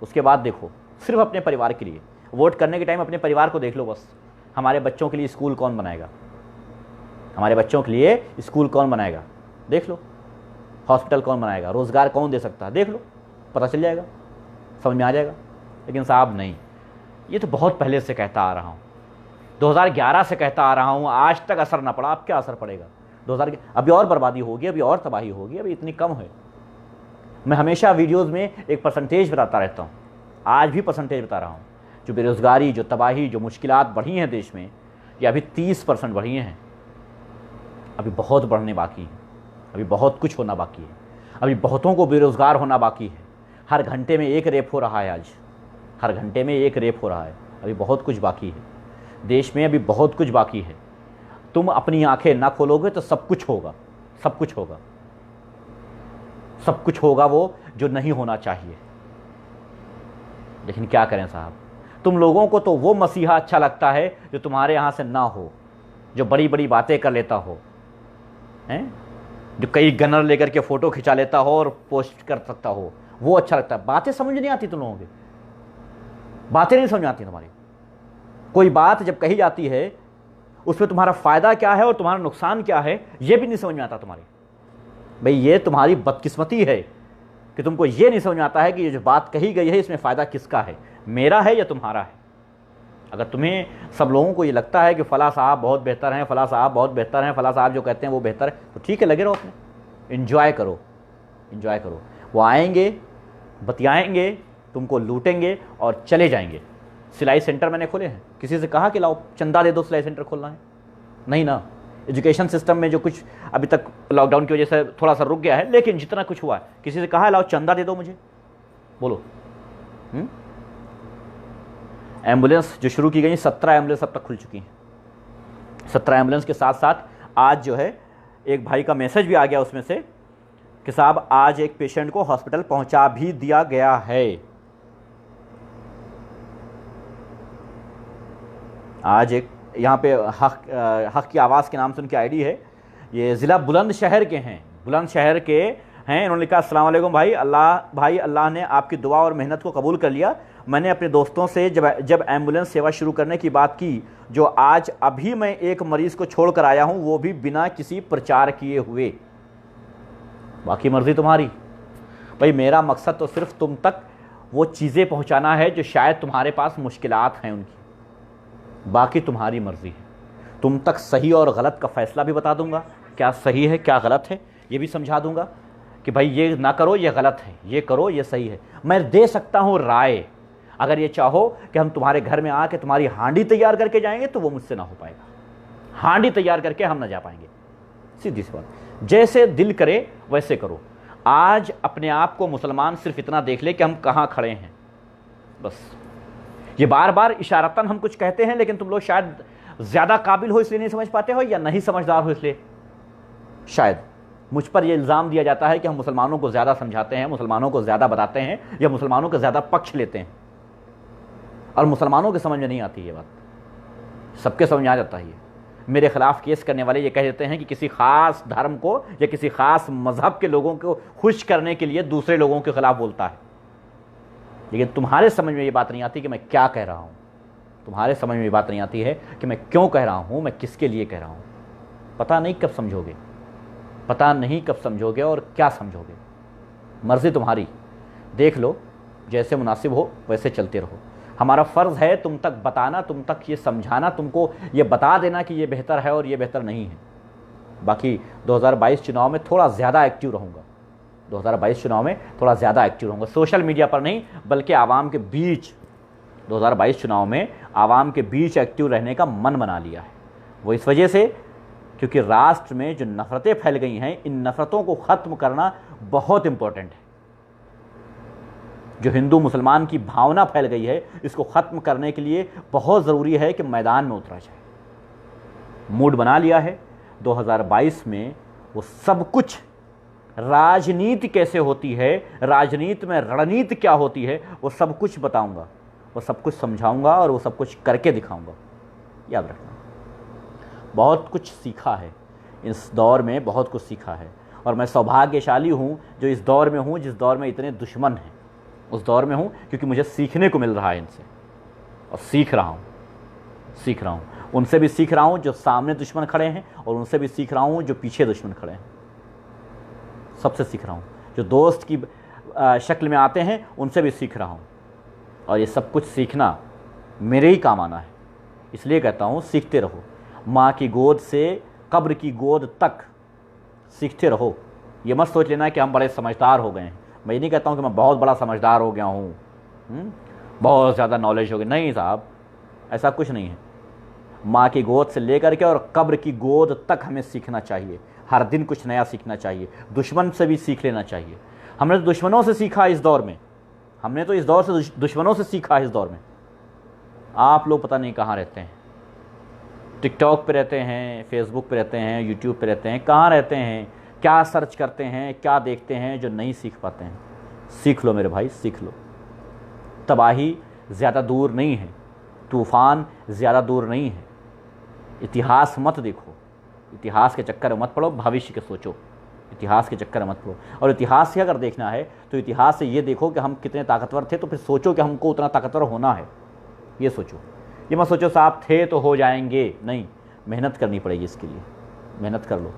उसके बाद देखो। सिर्फ अपने परिवार के लिए वोट करने के टाइम अपने परिवार को देख लो बस। हमारे बच्चों के लिए स्कूल कौन बनाएगा, हमारे बच्चों के लिए स्कूल कौन बनाएगा, देख लो। हॉस्पिटल कौन बनाएगा, रोज़गार कौन दे सकता है, देख लो, पता चल जाएगा, समझ में आ जाएगा। लेकिन साहब नहीं, ये तो बहुत पहले से कहता आ रहा हूँ, 2011 से कहता आ रहा हूँ, आज तक असर ना पड़ा। अब क्या असर पड़ेगा? 2000 अभी और बर्बादी होगी, अभी और तबाही होगी, अभी इतनी कम है। मैं हमेशा वीडियोज़ में एक परसेंटेज बताता रहता हूँ, आज भी परसेंटेज बता रहा हूँ। जो बेरोज़गारी, जो तबाही, जो मुश्किलात बढ़ी हैं देश में, ये अभी 30% बढ़ी हैं। अभी बहुत बढ़ने बाकी है, अभी बहुत कुछ होना बाकी है, अभी बहुतों को बेरोज़गार होना बाकी है। हर घंटे में एक रेप हो रहा है, आज हर घंटे में एक रेप हो रहा है। अभी बहुत कुछ बाकी है देश में, अभी बहुत कुछ बाकी है। तुम अपनी आंखें ना खोलोगे तो सब कुछ होगा, सब कुछ होगा, सब कुछ होगा वो जो नहीं होना चाहिए। लेकिन क्या करें साहब, तुम लोगों को तो वो मसीहा अच्छा लगता है जो तुम्हारे यहाँ से ना हो, जो बड़ी बड़ी बातें कर लेता हो, हैं, जो कई गनर लेकर के फ़ोटो खिंचा लेता हो और पोस्ट कर सकता हो, वो अच्छा लगता है। बातें समझ नहीं आती तुम लोगों की, बातें नहीं समझ आती तुम्हारी। कोई बात जब कही जाती है उसमें तुम्हारा फ़ायदा क्या है और तुम्हारा नुकसान क्या है, ये भी नहीं समझ में आता तुम्हारी। भाई ये तुम्हारी बदकिस्मती है कि तुमको ये नहीं समझ में आता है कि ये जो बात कही गई है इसमें फ़ायदा किसका है, मेरा है या तुम्हारा है। अगर तुम्हें सब लोगों को ये लगता है कि फ़लाँ साहब बहुत बेहतर हैं, फ़लाँ साहब बहुत बेहतर हैं, फ़लाँ साहब जो कहते हैं वो बेहतर है, तो ठीक है, लगे रहो अपने, इन्जॉय करो, इन्जॉय करो। वो आएंगे, बतियाएंगे, तुमको लूटेंगे और चले जाएंगे। सिलाई सेंटर मैंने खोले हैं, किसी से कहा कि लाओ चंदा दे दो, सिलाई सेंटर खोलना है? नहीं ना। एजुकेशन सिस्टम में जो कुछ अभी तक लॉकडाउन की वजह से थोड़ा सा रुक गया है, लेकिन जितना कुछ हुआ है, किसी से कहा है लाओ चंदा दे दो मुझे? बोलो। एम्बुलेंस जो शुरू की गई, 17 एम्बुलेंस अब तक खुल चुकी हैं। 17 एम्बुलेंस के साथ साथ आज जो है एक भाई का मैसेज भी आ गया उसमें से कि साहब आज एक पेशेंट को हॉस्पिटल पहुंचा भी दिया गया है। आज एक यहाँ पे हक की आवाज़ के नाम से उनकी आईडी है, ये ज़िला बुलंदशहर के हैं, बुलंदशहर के हैं। इन्होंने लिखा, अस्सलाम वालेकुम भाई, अल्लाह ने आपकी दुआ और मेहनत को कबूल कर लिया। मैंने अपने दोस्तों से जब एम्बुलेंस सेवा शुरू करने की बात की, जो आज अभी मैं एक मरीज़ को छोड़ कर आया हूँ, वो भी बिना किसी प्रचार किए हुए। बाकी मर्ज़ी तुम्हारी भाई, मेरा मकसद तो सिर्फ तुम तक वो चीज़ें पहुँचाना है जो शायद तुम्हारे पास मुश्किलात हैं उनकी। बाकी तुम्हारी मर्ज़ी है। तुम तक सही और गलत का फ़ैसला भी बता दूंगा, क्या सही है क्या गलत है ये भी समझा दूंगा कि भाई ये ना करो ये गलत है, ये करो ये सही है। मैं दे सकता हूँ राय। अगर ये चाहो कि हम तुम्हारे घर में आके तुम्हारी हांडी तैयार करके जाएंगे तो वो मुझसे ना हो पाएगा। हांडी तैयार करके हम ना जा पाएंगे, सीधी सी बात। जैसे दिल करे वैसे करो। आज अपने आप को मुसलमान सिर्फ इतना देख ले कि हम कहाँ खड़े हैं, बस। ये बार बार इशारतन हम कुछ कहते हैं, लेकिन तुम लोग शायद ज़्यादा काबिल हो इसलिए नहीं समझ पाते हो, या नहीं समझदार हो इसलिए। शायद मुझ पर यह इल्ज़ाम दिया जाता है कि हम मुसलमानों को ज़्यादा समझाते हैं, मुसलमानों को ज़्यादा बताते हैं, या मुसलमानों का ज़्यादा पक्ष लेते हैं, और मुसलमानों के समझ में नहीं आती ये बात। सबके समझ में आ जाता है। ये मेरे ख़िलाफ़ केस करने वाले ये कह देते हैं कि किसी ख़ास धर्म को या किसी ख़ास मज़हब के लोगों को खुश करने के लिए दूसरे लोगों के ख़िलाफ़ बोलता है। लेकिन तुम्हारे समझ में ये बात नहीं आती कि मैं क्या कह रहा हूँ। तुम्हारे समझ में ये बात नहीं आती है कि मैं क्यों कह रहा हूँ, मैं किसके लिए कह रहा हूँ। पता नहीं कब समझोगे, पता नहीं कब समझोगे और क्या समझोगे। मर्ज़ी तुम्हारी, देख लो, जैसे मुनासिब हो वैसे चलते रहो। हमारा फ़र्ज़ है तुम तक बताना, तुम तक ये समझाना, तुमको ये बता देना कि ये बेहतर है और ये बेहतर नहीं है। बाकी 2022 चुनाव में थोड़ा ज़्यादा एक्टिव रहूँगा। 2022 चुनाव में थोड़ा ज़्यादा एक्टिव रहूँगा, सोशल मीडिया पर नहीं बल्कि आवाम के बीच। 2022 चुनाव में आवाम के बीच एक्टिव रहने का मन बना लिया है। वो इस वजह से क्योंकि राष्ट्र में जो नफ़रतें फैल गई हैं, इन नफ़रतों को ख़त्म करना बहुत इम्पोर्टेंट है। जो हिंदू मुसलमान की भावना फैल गई है, इसको ख़त्म करने के लिए बहुत ज़रूरी है कि मैदान में उतरा जाए। मूड बना लिया है 2022 में, वो सब कुछ, राजनीति कैसे होती है, राजनीति में रणनीति क्या होती है, वो सब कुछ बताऊंगा, वो सब कुछ समझाऊंगा और वो सब कुछ करके दिखाऊंगा। याद रखना, बहुत कुछ सीखा है इस दौर में, बहुत कुछ सीखा है। और मैं सौभाग्यशाली हूँ जो इस दौर में हूँ, जिस दौर में इतने दुश्मन हैं, उस दौर में हूँ क्योंकि मुझे सीखने को मिल रहा है इनसे, और सीख रहा हूँ। उनसे भी सीख रहा हूँ जो सामने दुश्मन खड़े हैं, और उनसे भी सीख रहा हूँ जो पीछे दुश्मन खड़े हैं। सबसे सीख रहा हूँ, जो दोस्त की शक्ल में आते हैं उनसे भी सीख रहा हूँ। और ये सब कुछ सीखना मेरे ही काम आना है, इसलिए कहता हूँ सीखते रहो। माँ की गोद से कब्र की गोद तक सीखते रहो। ये मत सोच लेना कि हम बड़े समझदार हो गए हैं। मैं ये नहीं कहता हूँ कि मैं बहुत बड़ा समझदार हो गया हूँ, बहुत ज़्यादा नॉलेज हो गई, नहीं साहब, ऐसा कुछ नहीं है। माँ की गोद से लेकर के और कब्र की गोद तक हमें सीखना चाहिए। हर दिन कुछ नया सीखना चाहिए। दुश्मन से भी सीख लेना चाहिए। हमने तो दुश्मनों से सीखा इस दौर में, हमने तो इस दौर से दुश्मनों से सीखा इस दौर में। आप लोग पता नहीं कहाँ रहते हैं, टिकटॉक पे रहते हैं, फेसबुक पे रहते हैं, यूट्यूब पे रहते हैं, कहाँ रहते हैं, क्या सर्च करते हैं, क्या देखते हैं जो नहीं सीख पाते हैं। सीख लो मेरे भाई, सीख लो। तबाही ज़्यादा दूर नहीं है, तूफ़ान ज़्यादा दूर नहीं है। इतिहास मत देखो, इतिहास के चक्कर में मत पड़ो, भविष्य के सोचो। इतिहास के चक्कर में मत पड़ो। और इतिहास से अगर देखना है तो इतिहास से ये देखो कि हम कितने ताकतवर थे, तो फिर सोचो कि हमको उतना ताकतवर होना है। ये सोचो, ये मत सोचो साहब थे तो हो जाएंगे, नहीं, मेहनत करनी पड़ेगी इसके लिए, मेहनत कर लो।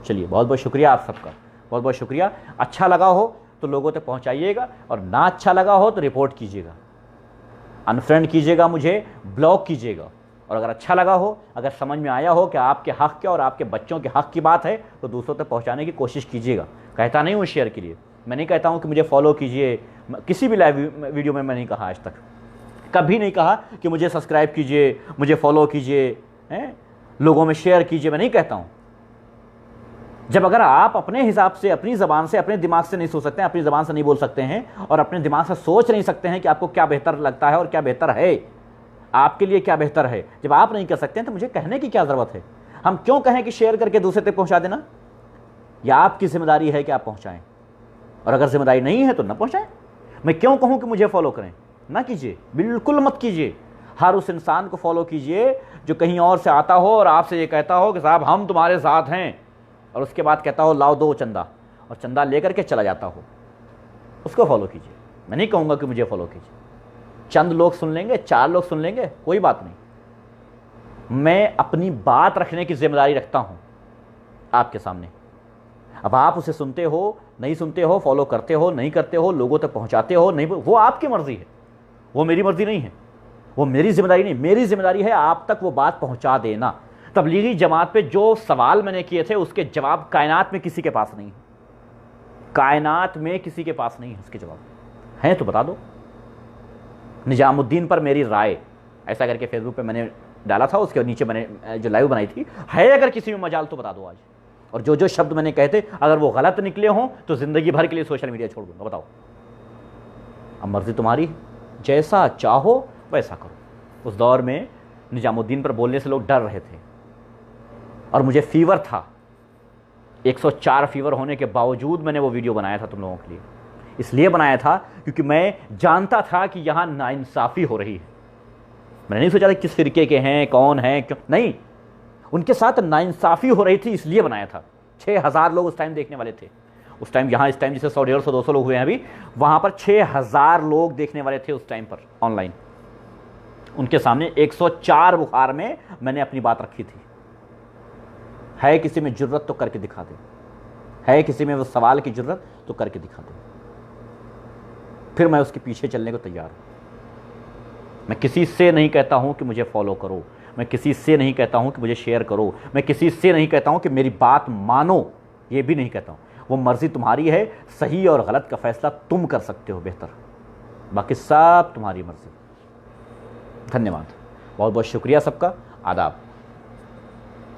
चलिए, बहुत बहुत शुक्रिया आप सबका, बहुत बहुत शुक्रिया। अच्छा लगा हो तो लोगों तक पहुंचाइएगा, और ना अच्छा लगा हो तो रिपोर्ट कीजिएगा, अनफ्रेंड कीजिएगा, मुझे ब्लॉक कीजिएगा। और अगर अच्छा लगा हो, अगर समझ में आया हो कि आपके हक़ के और आपके बच्चों के हक़ की बात है, तो दूसरों तक पहुंचाने की कोशिश कीजिएगा। कहता नहीं हूँ शेयर के लिए, मैं नहीं कहता हूँ कि मुझे फॉलो कीजिए, किसी भी लाइव वीडियो में मैं नहीं कहा, आज तक कभी नहीं कहा कि मुझे सब्सक्राइब कीजिए, मुझे फॉलो कीजिए, लोगों में शेयर कीजिए, मैं नहीं कहता हूँ। जब अगर आप अपने हिसाब से, अपनी ज़बान से, अपने दिमाग से नहीं सोच सकते हैं, अपनी ज़बान से नहीं बोल सकते हैं, और अपने दिमाग से सोच नहीं सकते हैं कि आपको क्या बेहतर लगता है और क्या बेहतर है, आपके लिए क्या बेहतर है, जब आप नहीं कर सकते हैं तो मुझे कहने की क्या ज़रूरत है। हम क्यों कहें कि शेयर करके दूसरे तक पहुंचा देना? या आपकी जिम्मेदारी है कि आप पहुंचाएं, और अगर जिम्मेदारी नहीं है तो ना पहुंचाएं। मैं क्यों कहूं कि मुझे फॉलो करें? ना कीजिए, बिल्कुल मत कीजिए। हर उस इंसान को फॉलो कीजिए जो कहीं और से आता हो और आपसे ये कहता हो कि साहब हम तुम्हारे साथ हैं, और उसके बाद कहता हो लाओ दो चंदा, और चंदा लेकर के चला जाता हो, उसको फॉलो कीजिए। मैं नहीं कहूँगा कि मुझे फॉलो कीजिए। चंद लोग सुन लेंगे, 4 लोग सुन लेंगे, कोई बात नहीं। मैं अपनी बात रखने की जिम्मेदारी रखता हूं आपके सामने। अब आप उसे सुनते हो, नहीं सुनते हो, फॉलो करते हो, नहीं करते हो, लोगों तक पहुंचाते हो, नहीं, वो आपकी मर्जी है, वो मेरी मर्जी नहीं है, वो मेरी जिम्मेदारी नहीं। मेरी जिम्मेदारी है आप तक वो बात पहुंचा देना। तबलीगी जमात पे जो सवाल मैंने किए थे उसके जवाब कायनात में किसी के पास नहीं है, कायनात में किसी के पास नहीं है उसके जवाब। हैं तो बता दो। निजामुद्दीन पर मेरी राय, ऐसा करके फेसबुक पे मैंने डाला था, उसके नीचे मैंने जो लाइव बनाई थी, है अगर किसी में मजाल तो बता दो आज। और जो जो शब्द मैंने कहे थे अगर वो गलत निकले हों तो ज़िंदगी भर के लिए सोशल मीडिया छोड़ दूंगा। बताओ, अब मर्जी तुम्हारी, जैसा चाहो वैसा करो। उस दौर में निजामुद्दीन पर बोलने से लोग डर रहे थे, और मुझे फीवर था, 104 फीवर होने के बावजूद मैंने वो वीडियो बनाया था तुम लोगों के लिए। इसलिए बनाया था क्योंकि मैं जानता था कि यहाँ नाइंसाफ़ी हो रही है। मैंने नहीं सोचा था किस फिरके के हैं, कौन हैं, क्यों, नहीं, उनके साथ नाइंसाफ़ी हो रही थी, इसलिए बनाया था। 6000 लोग उस टाइम देखने वाले थे। उस टाइम यहाँ, इस टाइम जैसे 100, 150, 200 लोग हुए हैं अभी, वहाँ पर 6000 लोग देखने वाले थे उस टाइम पर ऑनलाइन। उनके सामने 104 बुखार में मैंने अपनी बात रखी थी। है किसी में जुर्रत तो करके दिखा दे, है किसी में वो सवाल की जुर्रत तो करके दिखा दे, फिर मैं उसके पीछे चलने को तैयार हूं। मैं किसी से नहीं कहता हूं कि मुझे फॉलो करो, मैं किसी से नहीं कहता हूं कि मुझे शेयर करो, मैं किसी से नहीं कहता हूं कि मेरी बात मानो, ये भी नहीं कहता हूं। वो मर्जी तुम्हारी है, सही और गलत का फैसला तुम कर सकते हो बेहतर, बाकी सब तुम्हारी मर्जी। धन्यवाद, बहुत बहुत शुक्रिया सबका, आदाब।